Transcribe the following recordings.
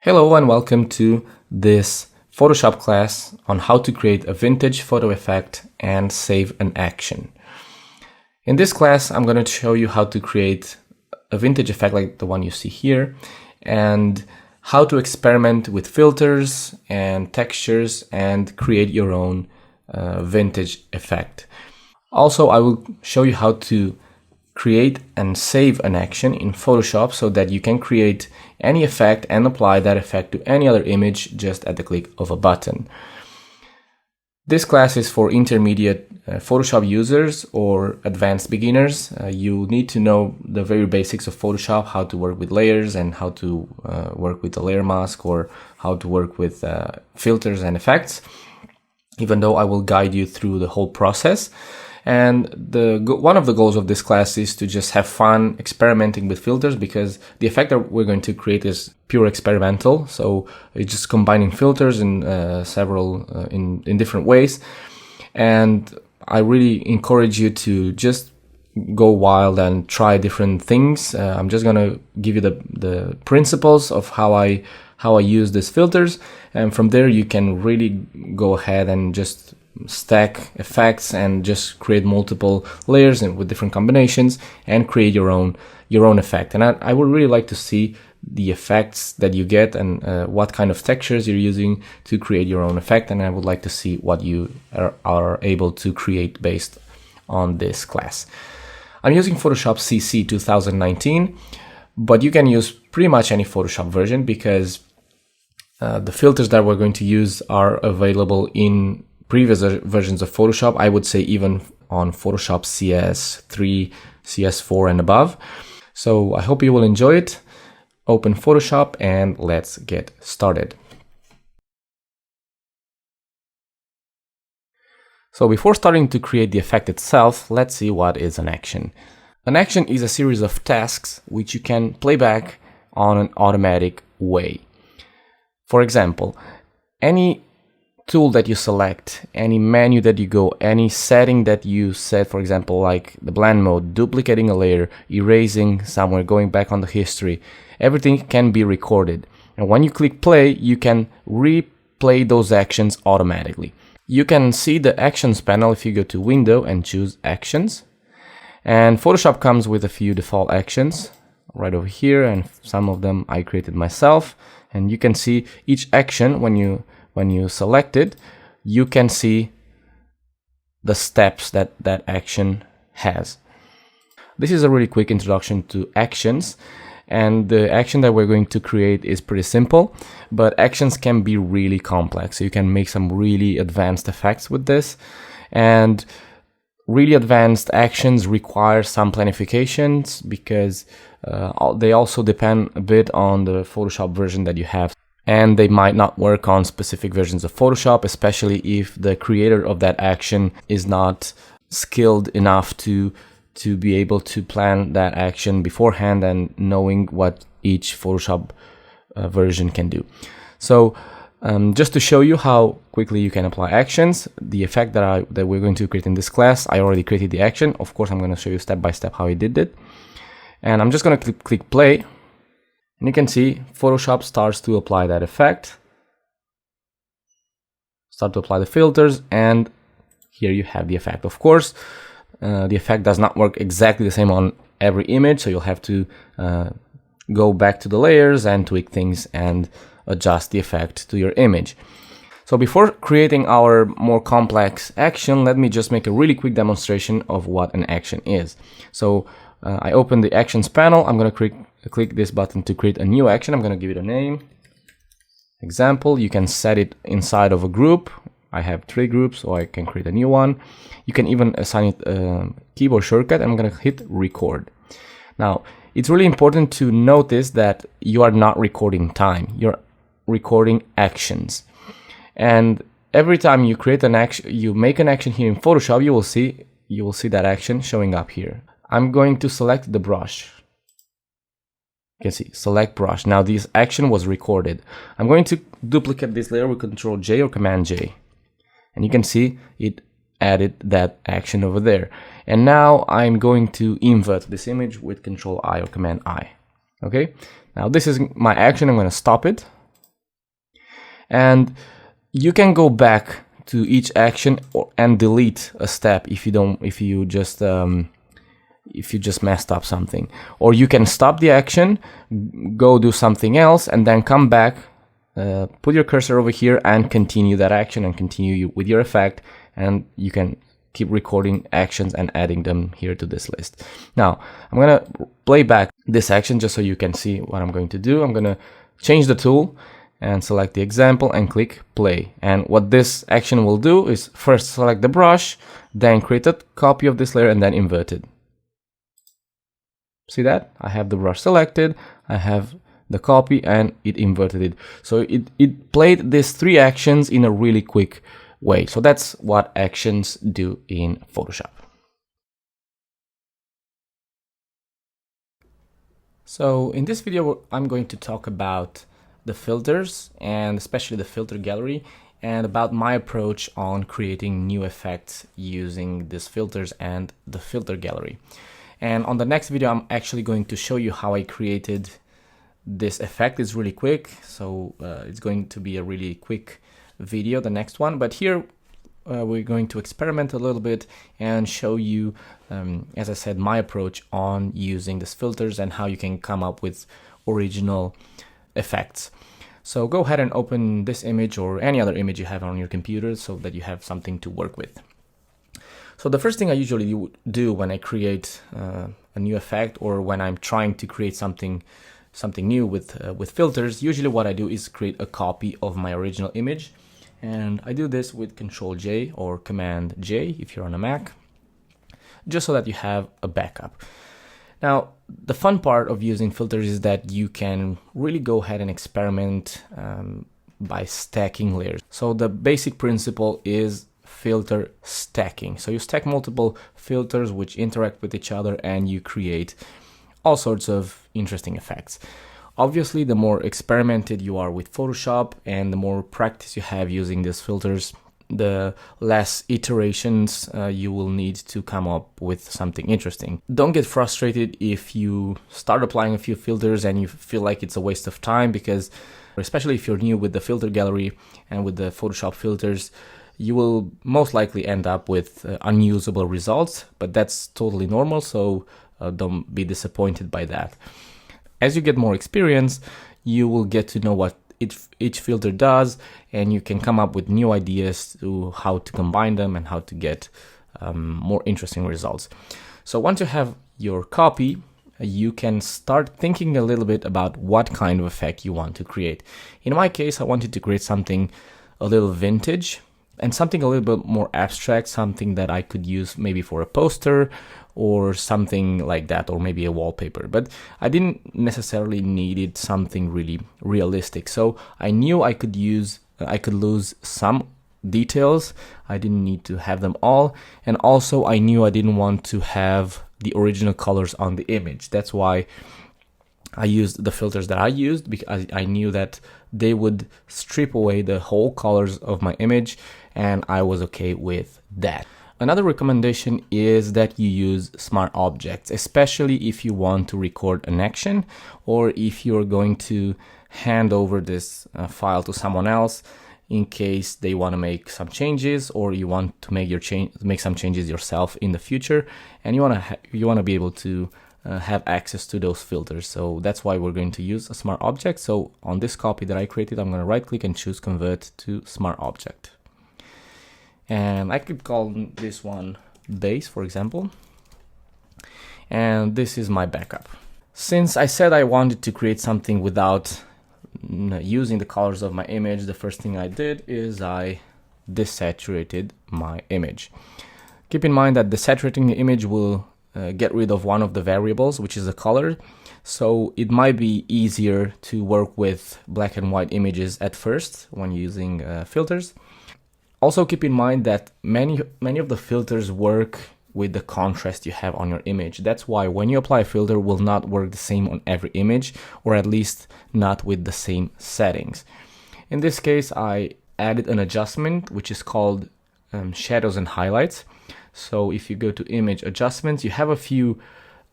Hello and welcome to this Photoshop class on how to create a vintage photo effect and save an action. In this class, I'm going to show you how to create a vintage effect like the one you see here and how to experiment with filters and textures and create your own vintage effect. Also, I will show you how to create and save an action in Photoshop so that you can create any effect and apply that effect to any other image just at the click of a button. This class is for intermediate Photoshop users or advanced beginners. You need to know the very basics of Photoshop, how to work with layers and how to work with the layer mask or how to work with filters and effects, even though I will guide you through the whole process. And one of the goals of this class is to just have fun experimenting with filters, because the effect that we're going to create is pure experimental. So it's just combining filters in in different ways. And I really encourage you to just go wild and try different things. I'm just gonna give you the principles of how I use these filters, and from there you can really go ahead and just stack effects and just create multiple layers and with different combinations and create your own effect. And I would really like to see the effects that you get and what kind of textures you're using to create your own effect, and I would like to see what you are able to create based on this class. I'm using Photoshop CC 2019, but you can use pretty much any Photoshop version because the filters that we're going to use are available in previous versions of Photoshop. I would say even on Photoshop CS3, CS4 and above. So I hope you will enjoy it. Open Photoshop and let's get started. So before starting to create the effect itself, let's see what is an action. An action is a series of tasks which you can play back on an automatic way. For example, any tool that you select, any menu that you go, any setting that you set, for example, like the blend mode, duplicating a layer, erasing somewhere, going back on the history, everything can be recorded. And when you click play, you can replay those actions automatically. You can see the actions panel if you go to window and choose actions. And Photoshop comes with a few default actions right over here, and some of them I created myself. And you can see each action when you select it, you can see the steps that that action has. This is a really quick introduction to actions, and the action that we're going to create is pretty simple, but actions can be really complex. So you can make some really advanced effects with this, and really advanced actions require some planifications because they also depend a bit on the Photoshop version that you have. And they might not work on specific versions of Photoshop, especially if the creator of that action is not skilled enough to be able to plan that action beforehand and knowing what each Photoshop version can do. So just to show you how quickly you can apply actions, the effect that we're going to create in this class, I already created the action. Of course, I'm going to show you step by step how I did it. And I'm just going to click play. And you can see Photoshop starts to apply that effect, start to apply the filters, and here you have the effect. Of course, the effect does not work exactly the same on every image, so you'll have to go back to the layers and tweak things and adjust the effect to your image. So before creating our more complex action, let me just make a really quick demonstration of what an action is. So I open the actions panel. I'm going to click this button to create a new action. I'm going to give it a name. Example. You can set it inside of a group. I have 3 groups, so I can create a new one. You can even assign it a keyboard shortcut. I'm going to hit record. Now, it's really important to notice that you are not recording time. You're recording actions. And every time you create an action, you make an action here in Photoshop, you will see that action showing up here. I'm going to select the brush. You can see, select brush. Now this action was recorded. I'm going to duplicate this layer with Control J or Command J. And you can see it added that action over there. And now I'm going to invert this image with Control I or Command I. Okay, now this is my action. I'm going to stop it. And you can go back to each action and delete a step if you just messed up something. Or you can stop the action, go do something else, and then come back, put your cursor over here and continue that action and continue with your effect, and you can keep recording actions and adding them here to this list. Now, I'm gonna play back this action just so you can see what I'm going to do. I'm gonna change the tool and select the example and click play. And what this action will do is first select the brush, then create a copy of this layer and then invert it. See that? I have the brush selected, I have the copy, and it inverted it. So it played these three actions in a really quick way. So that's what actions do in Photoshop. So in this video, I'm going to talk about the filters, and especially the filter gallery, and about my approach on creating new effects using these filters and the filter gallery. And on the next video, I'm actually going to show you how I created this effect. It's really quick, so it's going to be a really quick video, the next one. But here we're going to experiment a little bit and show you, as I said, my approach on using these filters and how you can come up with original effects. So go ahead and open this image or any other image you have on your computer so that you have something to work with. So the first thing I usually do when I create a new effect, or when I'm trying to create something new with filters, usually what I do is create a copy of my original image. And I do this with Control J or Command J if you're on a Mac, just so that you have a backup. Now, the fun part of using filters is that you can really go ahead and experiment by stacking layers. So the basic principle is filter stacking. So you stack multiple filters which interact with each other and you create all sorts of interesting effects. Obviously, the more experimented you are with Photoshop and the more practice you have using these filters, the less iterations you will need to come up with something interesting. Don't get frustrated if you start applying a few filters and you feel like it's a waste of time, because especially if you're new with the filter gallery and with the Photoshop filters, you will most likely end up with unusable results, but that's totally normal, so don't be disappointed by that. As you get more experience, you will get to know what each filter does, and you can come up with new ideas to how to combine them and how to get more interesting results. So once you have your copy, you can start thinking a little bit about what kind of effect you want to create. In my case, I wanted to create something a little vintage and something a little bit more abstract, something that I could use maybe for a poster or something like that, or maybe a wallpaper. But I didn't necessarily needed something really realistic. So I knew I could lose some details. I didn't need to have them all. And also I knew I didn't want to have the original colors on the image. That's why I used the filters that I used, because I knew that they would strip away the whole colors of my image, and I was okay with that. Another recommendation is that you use smart objects, especially if you want to record an action, or if you're going to hand over this file to someone else in case they want to make some changes, or you want to make some changes yourself in the future, and you want to be able to have access to those filters. So that's why we're going to use a smart object. So on this copy that I created, I'm going to right click and choose Convert to Smart Object. And I could call this one base, for example. And this is my backup. Since I said I wanted to create something without using the colors of my image, the first thing I did is I desaturated my image. Keep in mind that desaturating the image will get rid of one of the variables, which is the color. So it might be easier to work with black and white images at first when using filters. Also keep in mind that many of the filters work with the contrast you have on your image. That's why when you apply a filter, it will not work the same on every image, or at least not with the same settings. In this case, I added an adjustment which is called shadows and highlights. So if you go to image adjustments, you have a few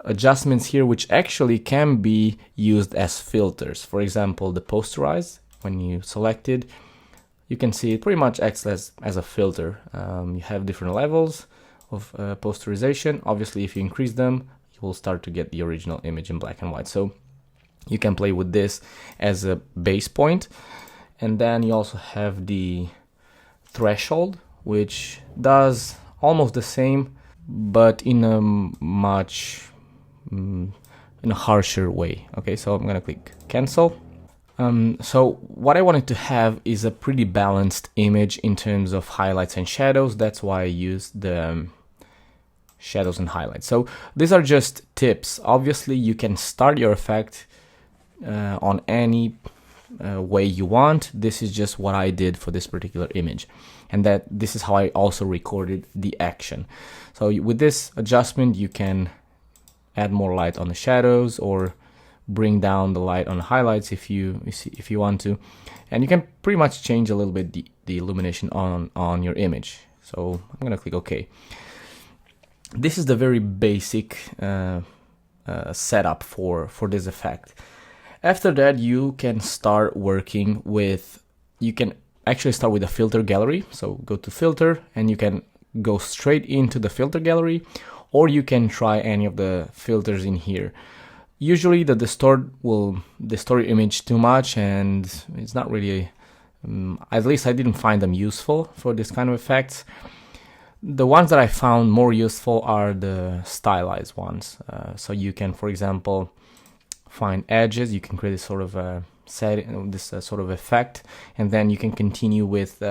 adjustments here which actually can be used as filters. For example, the posterize, when you select it, you can see it pretty much acts as a filter. You have different levels of posterization. Obviously, if you increase them, you will start to get the original image in black and white. So you can play with this as a base point. And then you also have the threshold, which does almost the same, but in a much in a harsher way. Okay, so I'm gonna click cancel. So what I wanted to have is a pretty balanced image in terms of highlights and shadows. That's why I used the shadows and highlights. So these are just tips. Obviously, you can start your effect on any way you want. This is just what I did for this particular image, and that this is how I also recorded the action. So with this adjustment, you can add more light on the shadows or bring down the light on the highlights if you want to, and you can pretty much change a little bit the illumination on your image. So I'm gonna click OK. This is the very basic setup for this effect. After that, you can start working with, you can actually start with the filter gallery. So go to filter and you can go straight into the filter gallery, or you can try any of the filters in here. Usually the distort will distort your image too much, and it's not really, at least I didn't find them useful for this kind of effects. The ones that I found more useful are the stylized ones. So you can, for example, find edges. You can create this sort of a sort of effect, and then you can continue with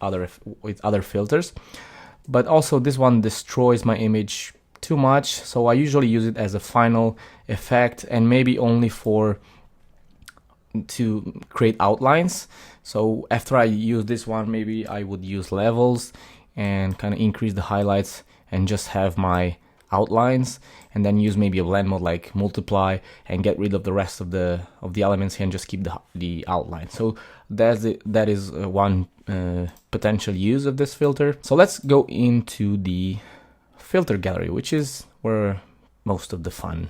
other filters. But also this one destroys my image too much, so I usually use it as a final effect, and maybe only to create outlines. So after I use this one, maybe I would use levels and kind of increase the highlights and just have my outlines, and then use maybe a blend mode like multiply and get rid of the rest of the elements here and just keep the outline. So that is one potential use of this filter. So let's go into the filter gallery, which is where most of the fun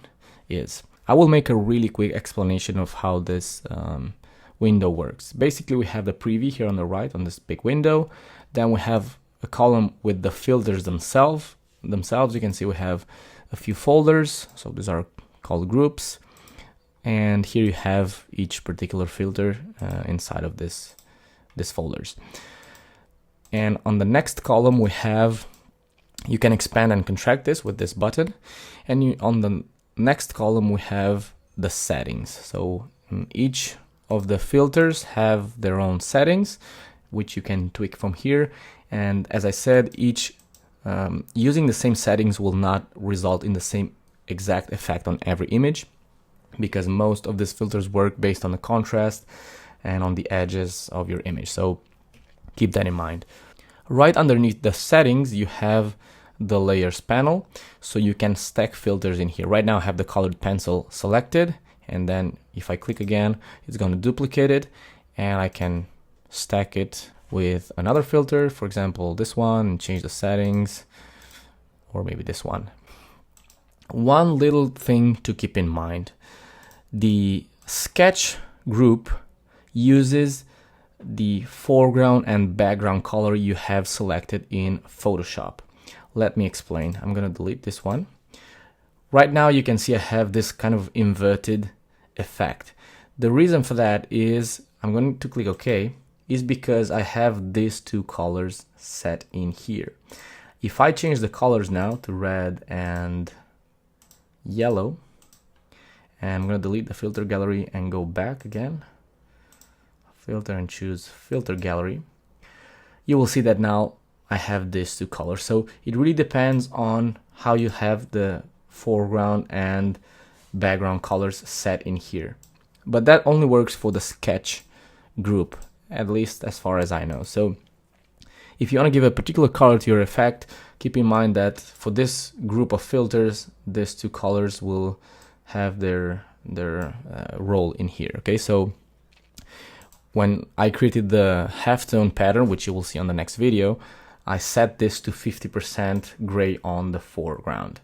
is. I will make a really quick explanation of how this window works. Basically, we have the preview here on the right on this big window. Then we have a column with the filters themselves. You can see we have a few folders, so these are called groups, and here you have each particular filter inside of this folders. And on the next column we have, you can expand and contract this with this button, and on the next column we have the settings. So each of the filters have their own settings, which you can tweak from here. And as I said, each using the same settings will not result in the same exact effect on every image, because most of these filters work based on the contrast and on the edges of your image. So keep that in mind. Right underneath the settings, you have the layers panel, so you can stack filters in here. Right now I have the colored pencil selected, and then if I click again, it's going to duplicate it, and I can stack it with another filter, for example this one, and change the settings, or maybe this one. One little thing to keep in mind: the sketch group uses the foreground and background color you have selected in Photoshop. Let me explain. I'm going to delete this one. Right now you can see I have this kind of inverted effect. The reason for that is, I'm going to click OK, is because I have these two colors set in here. If I change the colors now to red and yellow, and I'm going to delete the filter gallery and go back again, filter, and choose filter gallery, you will see that now I have these two colors. So it really depends on how you have the foreground and background colors set in here. But that only works for the sketch group, at least as far as I know. So if you want to give a particular color to your effect, keep in mind that for this group of filters, these two colors will have their role in here. Okay, so when I created the halftone pattern, which you will see on the next video, I set this to 50% gray on the foreground.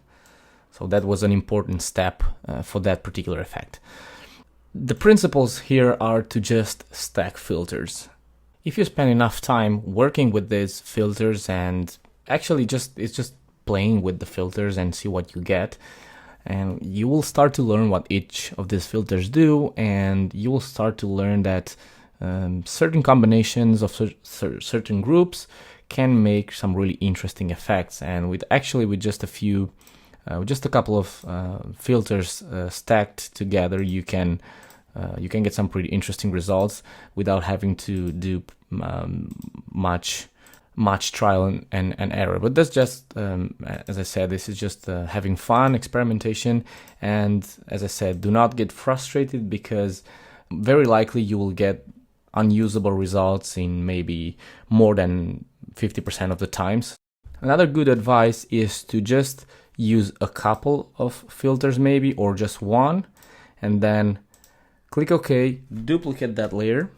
So that was an important step for that particular effect. The principles here are to just stack filters. If you spend enough time working with these filters and actually it's just playing with the filters and see what you get, and you will start to learn what each of these filters do, and you will start to learn that certain combinations of certain groups can make some really interesting effects. And with just a couple of filters stacked together, you can get some pretty interesting results without having to do much trial and error. But that's just, as I said, this is just having fun, experimentation. And as I said, do not get frustrated, because very likely you will get unusable results in maybe more than 50% of the times. Another good advice is to just use a couple of filters maybe, or just one, and then click OK, duplicate that layer,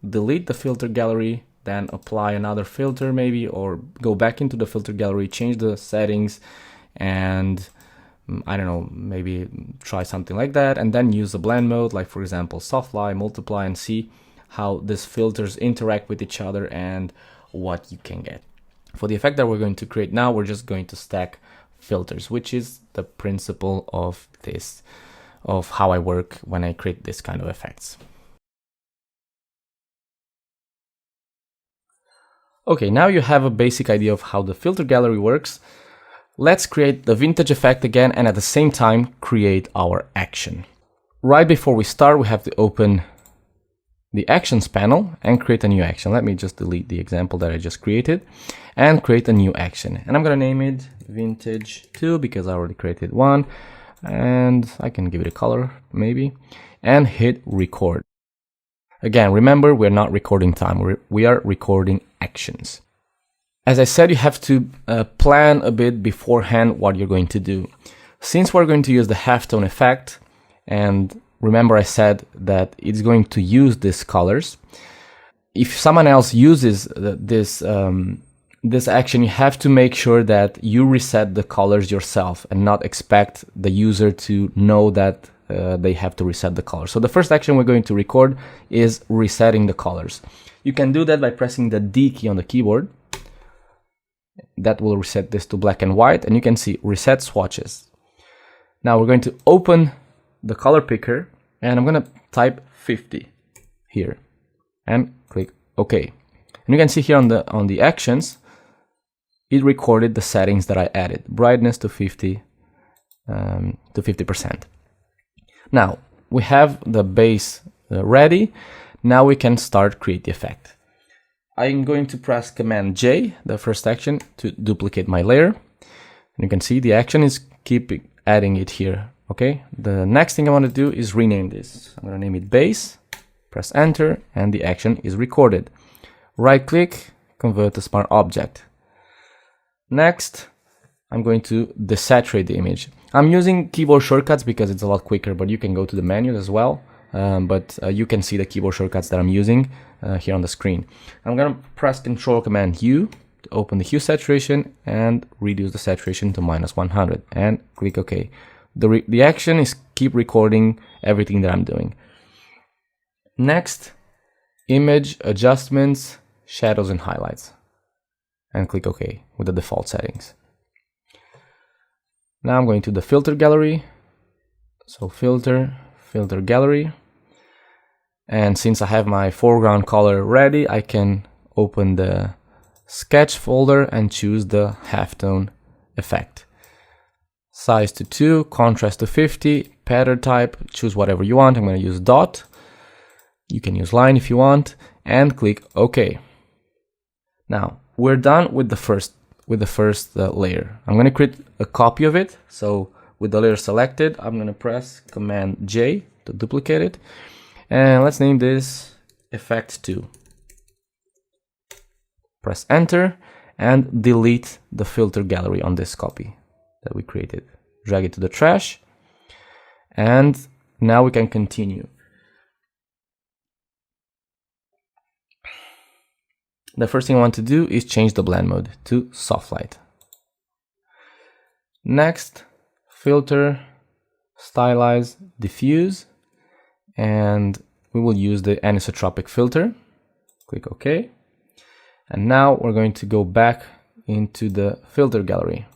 delete the filter gallery, then apply another filter maybe, or go back into the filter gallery, change the settings, and I don't know, maybe try something like that, and then use the blend mode, like for example soft light, multiply, and see how these filters interact with each other and what you can get. For the effect that we're going to create now, we're just going to stack filters, which is the principle of how I work when I create this kind of effects. Okay, now you have a basic idea of how the filter gallery works. Let's create the vintage effect again, and at the same time create our action. Right before we start, we have to open the actions panel and create a new action. Let me just delete the example that I just created and create a new action. And I'm gonna name it Vintage 2 because I already created one, and I can give it a color maybe, and hit record. Again, remember, we're not recording time, we are recording actions. As I said, you have to plan a bit beforehand what you're going to do. Since we're going to use the halftone effect, and remember I said that it's going to use these colors, if someone else uses this action, you have to make sure that you reset the colors yourself and not expect the user to know that they have to reset the color. So the first action we're going to record is resetting the colors. You can do that by pressing the D key on the keyboard. That will reset this to black and white, and you can see reset swatches. Now we're going to open the color picker, and I'm going to type 50 here and click OK. And you can see here on the actions, it recorded the settings that I added, brightness to 50%. Now we have the base ready. Now we can start create the effect. I'm going to press Command J, the first action, to duplicate my layer. And you can see the action is keep adding it here. Okay. The next thing I want to do is rename this. I'm going to name it base, press enter, and the action is recorded. Right click, convert to smart object. Next, I'm going to desaturate the image. I'm using keyboard shortcuts because it's a lot quicker, but you can go to the menu as well. But you can see the keyboard shortcuts that I'm using here on the screen. I'm going to press Control Command U to open the hue saturation and reduce the saturation to -100 and click OK. The action is keep recording everything that I'm doing. Next, image adjustments, shadows and highlights, and click OK with the default settings. Now I'm going to the filter gallery. So filter gallery. And since I have my foreground color ready, I can open the sketch folder and choose the halftone effect. Size to 2, contrast to 50, pattern type, choose whatever you want. I'm going to use dot. You can use line if you want, and click OK. Now we're done with the first layer. I'm going to create a copy of it. So with the layer selected, I'm going to press Command J to duplicate it. And let's name this Effect 2. Press Enter and delete the filter gallery on this copy that we created. Drag it to the trash. And now we can continue. The first thing I want to do is change the blend mode to soft light. Next, filter, stylize, diffuse. And we will use the anisotropic filter. click OK. And now we're going to go back into the filter gallery.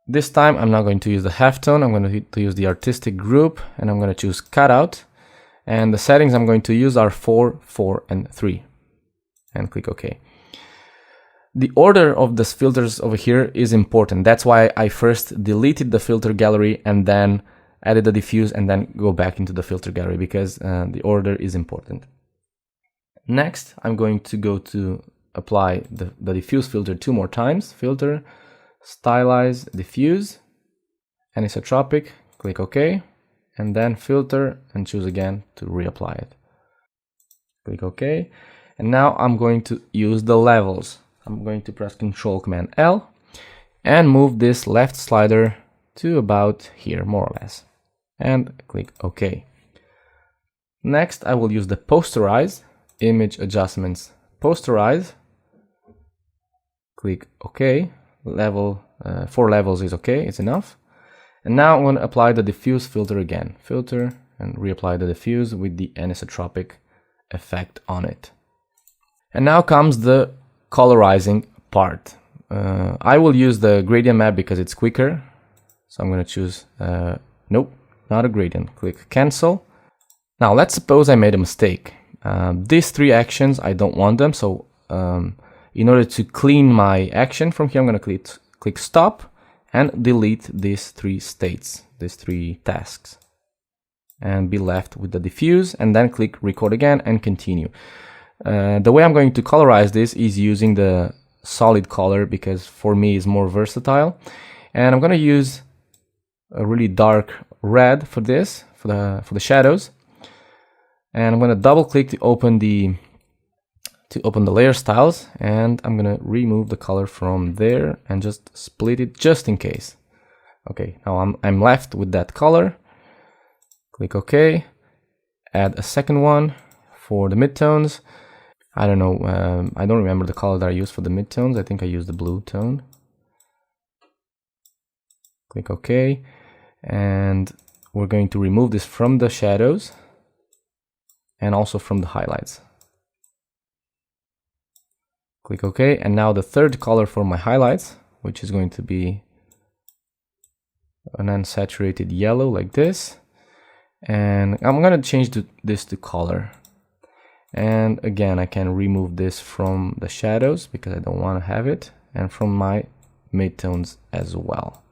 This time I'm not going to use the halftone, I'm going to use the artistic group, and I'm going to choose cutout. And the settings I'm going to use are 4, 4, and 3. And click OK. The order of these filters over here is important. That's why I first deleted the filter gallery and then added the diffuse and then go back into the filter gallery, because the order is important. Next, I'm going to go to apply the diffuse filter 2 more times. Filter, stylize, diffuse, anisotropic, click OK, and then filter and choose again to reapply it. Click OK. And now I'm going to use the levels. I'm going to press Ctrl Command L and move this left slider to about here, more or less, and click OK. Next, I will use the posterize, image adjustments, posterize, click OK. Level 4 levels is OK, it's enough. And now I'm going to apply the diffuse filter again, filter, and reapply the diffuse with the anisotropic effect on it. And now comes the colorizing part. I will use the gradient map because it's quicker. So I'm going to choose, nope, not a gradient. Click cancel. Now let's suppose I made a mistake. These 3 actions, I don't want them. So in order to clean my action from here, I'm going to click stop and delete these 3 states, these 3 tasks, and be left with the diffuse, and then click record again and continue. The way I'm going to colorize this is using the solid color, because for me it's more versatile, and I'm going to use a really dark red for this, for the shadows, and I'm going to double click to open the layer styles, and I'm going to remove the color from there and just split it just in case. Okay, now I'm left with that color. Click OK, add a second one for the midtones. I don't know, I don't remember the color that I used for the midtones. I think I used the blue tone. Click OK, and we're going to remove this from the shadows and also from the highlights. Click OK, and now the third color for my highlights, which is going to be an unsaturated yellow like this. And I'm going to change this to color. And again, I can remove this from the shadows because I don't want to have it, and from my midtones as well.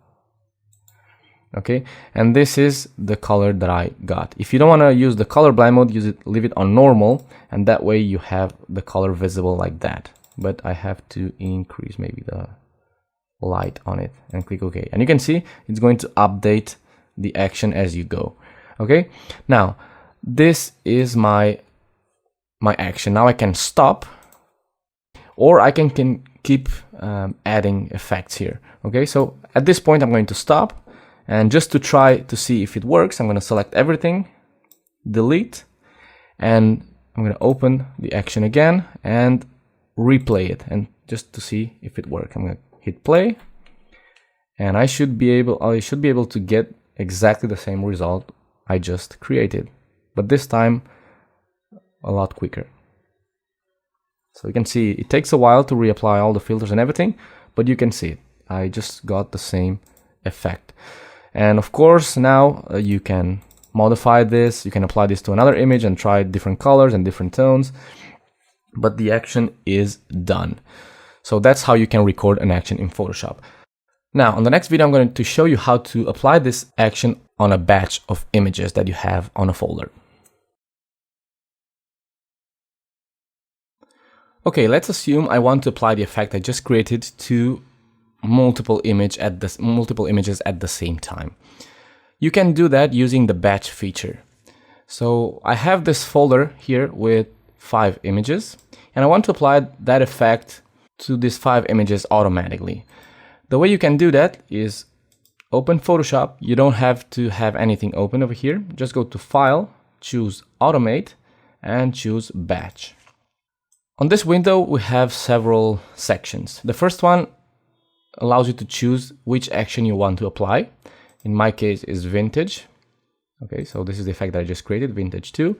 Okay, and this is the color that I got. If you don't want to use the color blend mode, leave it on normal, and that way you have the color visible like that. But I have to increase maybe the light on it and click OK. And you can see it's going to update the action as you go. Okay, now this is my action. Now I can stop, or I can keep adding effects here. Okay, so at this point I'm going to stop, and just to try to see if it works, I'm going to select everything, delete, and I'm going to open the action again and replay it, and just to see if it works. I'm going to hit play, and I should be able to get exactly the same result I just created, but this time a lot quicker. So you can see it takes a while to reapply all the filters and everything, but you can see it. I just got the same effect. And of course, now you can modify this, you can apply this to another image and try different colors and different tones, but the action is done. So that's how you can record an action in Photoshop. Now, on the next video, I'm going to show you how to apply this action on a batch of images that you have on a folder. Okay, let's assume I want to apply the effect I just created to multiple images at the same time. You can do that using the batch feature. So I have this folder here with 5 images, and I want to apply that effect to these 5 images automatically. The way you can do that is open Photoshop. You don't have to have anything open over here. Just go to File, choose Automate, and choose Batch. On this window, we have several sections. The first one allows you to choose which action you want to apply. In my case, is Vintage. Okay, so this is the effect that I just created, Vintage 2.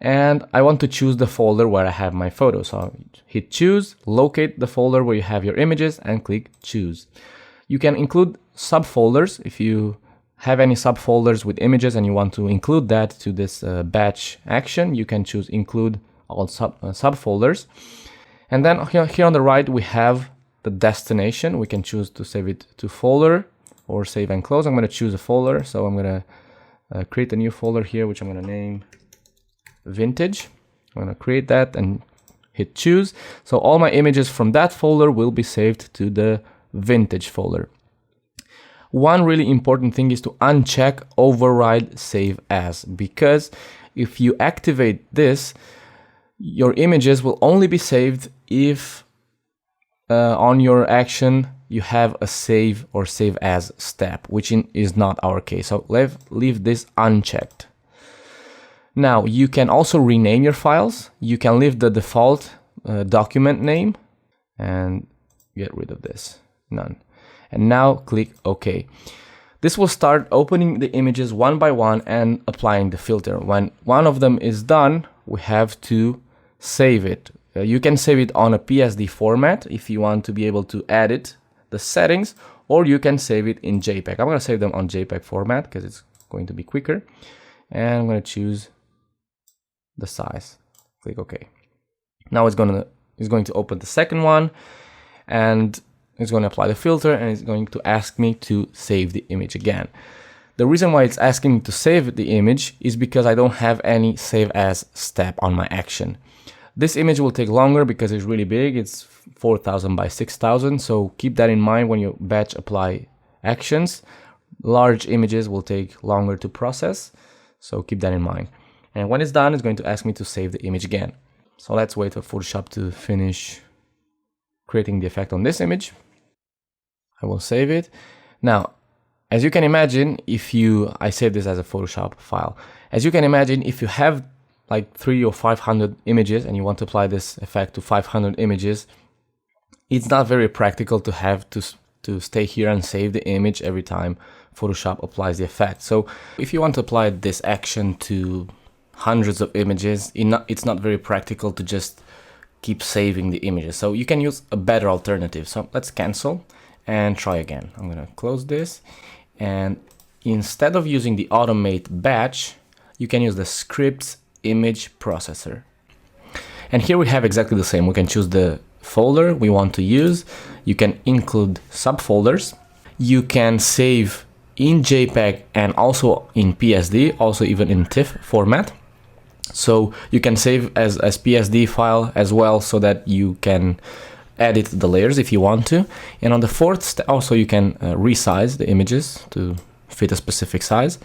and I want to choose the folder where I have my photo. So I'll hit choose, locate the folder where you have your images, and click choose. You can include subfolders. If you have any subfolders with images and you want to include that to this batch action, you can choose include all subfolders. And then here on the right, we have the destination. We can choose to save it to folder or save and close. I'm going to choose a folder. So I'm going to create a new folder here, which I'm going to name Vintage. I'm going to create that and hit choose. So all my images from that folder will be saved to the Vintage folder. One really important thing is to uncheck override save as, because if you activate this, your images will only be saved if on your action you have a save or save as step, which is not our case. So leave this unchecked. Now you can also rename your files. You can leave the default document name and get rid of this, none. And now click OK. This will start opening the images one by one and applying the filter. When one of them is done, we have to save it. You can save it on a PSD format if you want to be able to edit the settings, or you can save it in JPEG. I'm going to save them on JPEG format because it's going to be quicker. And I'm going to choose the size. Click OK. Now it's going to open the second one, and it's going to apply the filter, and it's going to ask me to save the image again. The reason why it's asking me to save the image is because I don't have any save as step on my action. This image will take longer because it's really big. It's 4000 by 6000. So keep that in mind when you batch apply actions. Large images will take longer to process. So keep that in mind. And when it's done, it's going to ask me to save the image again. So let's wait for Photoshop to finish creating the effect on this image. I will save it. Now, as you can imagine, I save this as a Photoshop file. As you can imagine, if you have like 300 or 500 images and you want to apply this effect to 500 images, it's not very practical to have to stay here and save the image every time Photoshop applies the effect. So if you want to apply this action to hundreds of images, it's not very practical to just keep saving the images. So you can use a better alternative. So let's cancel and try again. I'm going to close this, and instead of using the automate batch, you can use the scripts image processor. And here we have exactly the same. We can choose the folder we want to use. You can include subfolders. You can save in JPEG and also in PSD, also even in TIFF format. So you can save as PSD file as well, so that you can edit the layers if you want to. And on the fourth step, also you can resize the images to fit a specific size.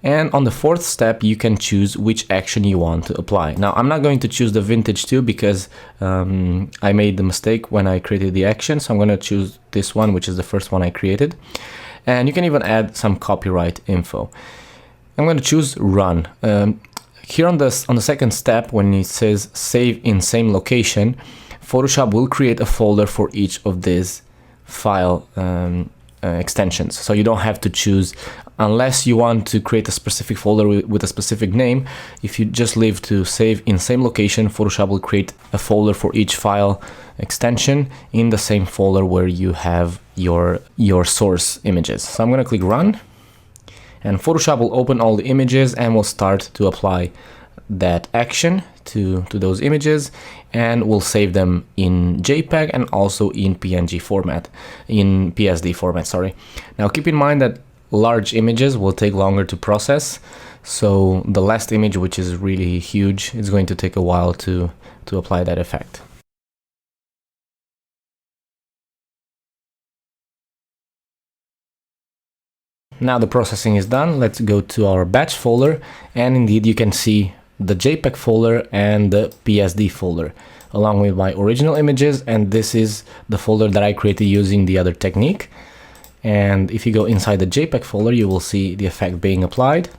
And on the fourth step, you can choose which action you want to apply. Now, I'm not going to choose the Vintage 2 because I made the mistake when I created the action. So I'm going to choose this one, which is the first one I created. And you can even add some copyright info. I'm going to choose run. Here on the second step, when it says save in same location, Photoshop will create a folder for each of these file extensions. So you don't have to choose unless you want to create a specific folder with a specific name. If you just leave to save in same location, Photoshop will create a folder for each file extension in the same folder where you have your source images. So I'm going to click run, and Photoshop will open all the images and will start to apply that action to those images, and we'll save them in JPEG and also in PNG format, in PSD format, sorry. Now keep in mind that large images will take longer to process, so the last image, which is really huge, is going to take a while to apply that effect. Now the processing is done. Let's go to our batch folder, and indeed you can see the JPEG folder and the PSD folder along with my original images, and this is the folder that I created using the other technique. And if you go inside the JPEG folder, you will see the effect being applied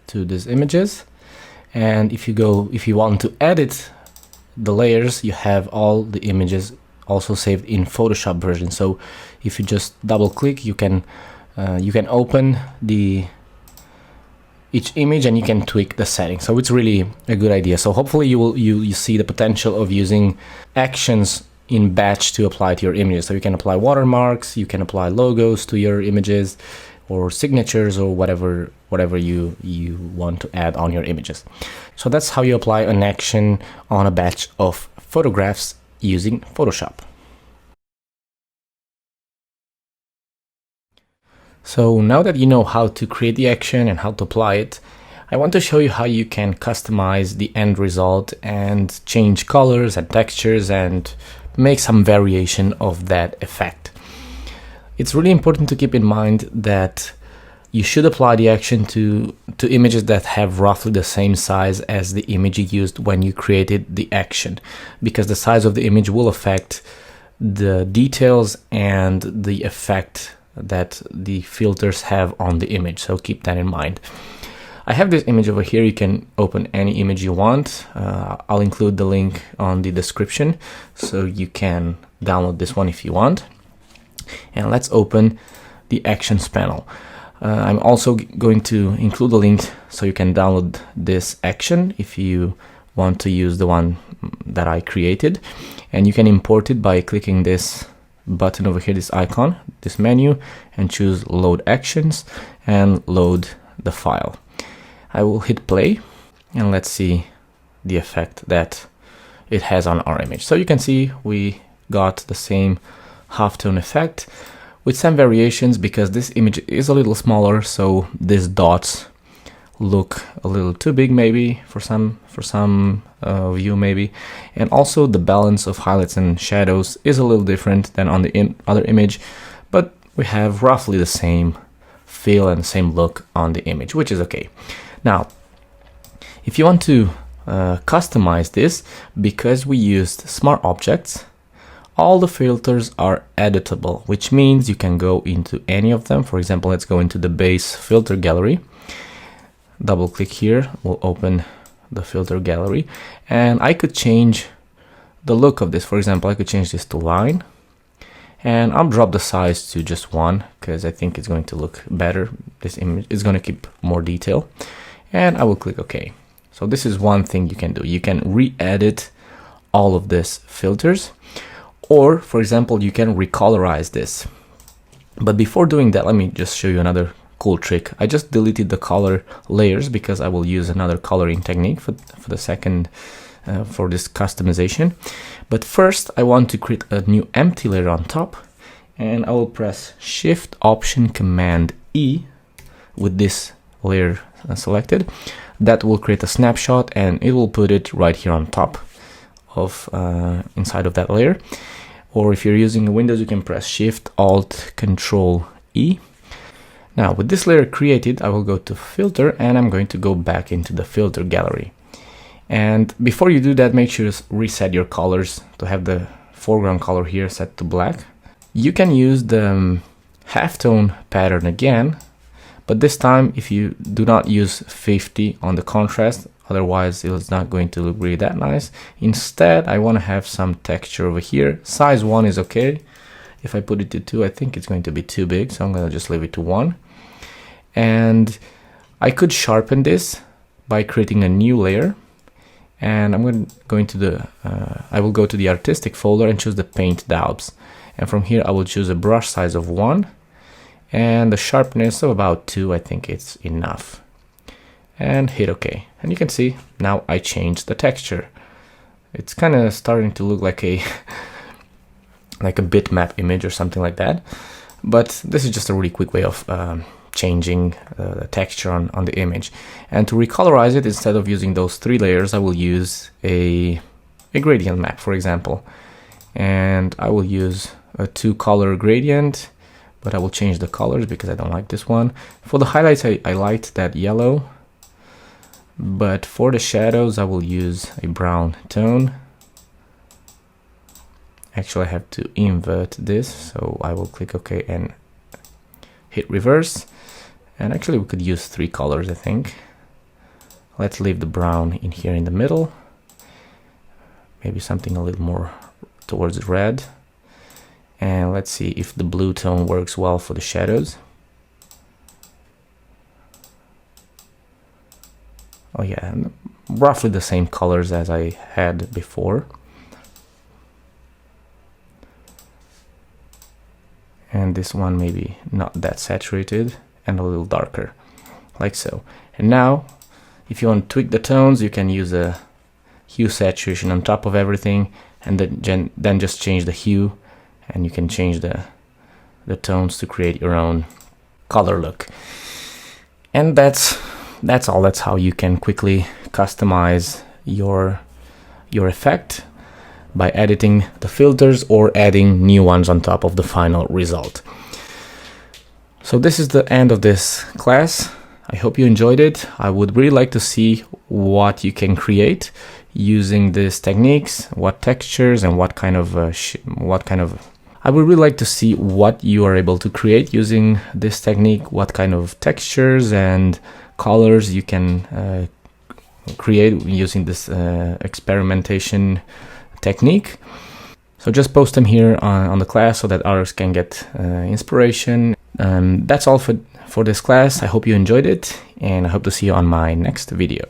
to these images. And if you want to edit the layers, you have all the images also saved in Photoshop version. So if you just double click, you can open the each image and you can tweak the settings. So it's really a good idea. So hopefully you see the potential of using actions in batch to apply to your images. So you can apply watermarks, you can apply logos to your images, or signatures, or whatever you want to add on your images. So that's how you apply an action on a batch of photographs using Photoshop. So now that you know how to create the action and how to apply it, I want to show you how you can customize the end result and change colors and textures and make some variation of that effect. It's really important to keep in mind that you should apply the action to images that have roughly the same size as the image you used when you created the action, because the size of the image will affect the details and the effect that the filters have on the image. So keep that in mind. I have this image over here. You can open any image you want. I'll include the link on the description so you can download this one if you want. And let's open the actions panel. I'm also going to include a link so you can download this action if you want to use the one that I created, and you can import it by clicking this button over here, this icon, this menu, and choose load actions and load the file. I will hit play and let's see the effect that it has on our image. So you can see we got the same halftone effect with some variations because this image is a little smaller, so these dots look a little too big maybe for some view maybe, and also the balance of highlights and shadows is a little different than on the other image, but we have roughly the same feel and same look on the image, which is okay. Now if you want to customize this, because we used smart objects, all the filters are editable, which means you can go into any of them. For example, let's go into the base filter gallery. Double click here, we'll open the filter gallery, and I could change the look of this. For example, I could change this to line, and I'll drop the size to just 1 because I think it's going to look better. This image is going to keep more detail, and I will click OK. So this is one thing you can do. You can re-edit all of these filters, or for example, you can recolorize this. But before doing that, let me just show you another cool trick. I just deleted the color layers because I will use another coloring technique for the second for this customization. But first I want to create a new empty layer on top, and I will press Shift Option Command E with this layer selected. That will create a snapshot and it will put it right here on top of inside of that layer. Or if you're using Windows, you can press Shift Alt Control E. Now with this layer created, I will go to filter and I'm going to go back into the filter gallery. And before you do that, make sure to reset your colors to have the foreground color here set to black. You can use the halftone pattern again, but this time if you do not use 50 on the contrast, otherwise it's not going to look really that nice. Instead, I want to have some texture over here. Size 1 is okay. If I put it to 2, I think it's going to be too big, so I'm going to just leave it to 1. And I could sharpen this by creating a new layer, and I'm going to the I will go to the artistic folder and choose the paint daubs, and from here I will choose a brush size of 1 and the sharpness of about 2. I think it's enough, and hit OK. And you can see now I changed the texture. It's kind of starting to look like a like a bitmap image or something like that, but this is just a really quick way of changing the texture on the image. And to recolorize it, instead of using those 3 layers, I will use a gradient map, for example, and I will use a 2-color gradient, but I will change the colors because I don't like this one. For the highlights, I liked that yellow, but for the shadows I will use a brown tone. Actually, I have to invert this, so I will click OK and hit reverse. And actually we could use 3 colors, I think. Let's leave the brown in here in the middle. Maybe something a little more towards red. And let's see if the blue tone works well for the shadows. oh yeah, roughly the same colors as I had before. And this one maybe not that saturated and a little darker, like so. And now, if you want to tweak the tones, you can use a hue saturation on top of everything, and then just change the hue, and you can change the tones to create your own color look. And that's all. That's how you can quickly customize your effect by editing the filters or adding new ones on top of the final result. So this is the end of this class. I hope you enjoyed it. I would really like to see what you can create using these techniques, what textures and what kind of I would really like to see what you are able to create using this technique, what kind of textures and colors you can create using this experimentation technique. So just post them here on the class so that others can get inspiration. That's all for this class. I hope you enjoyed it, and I hope to see you on my next video.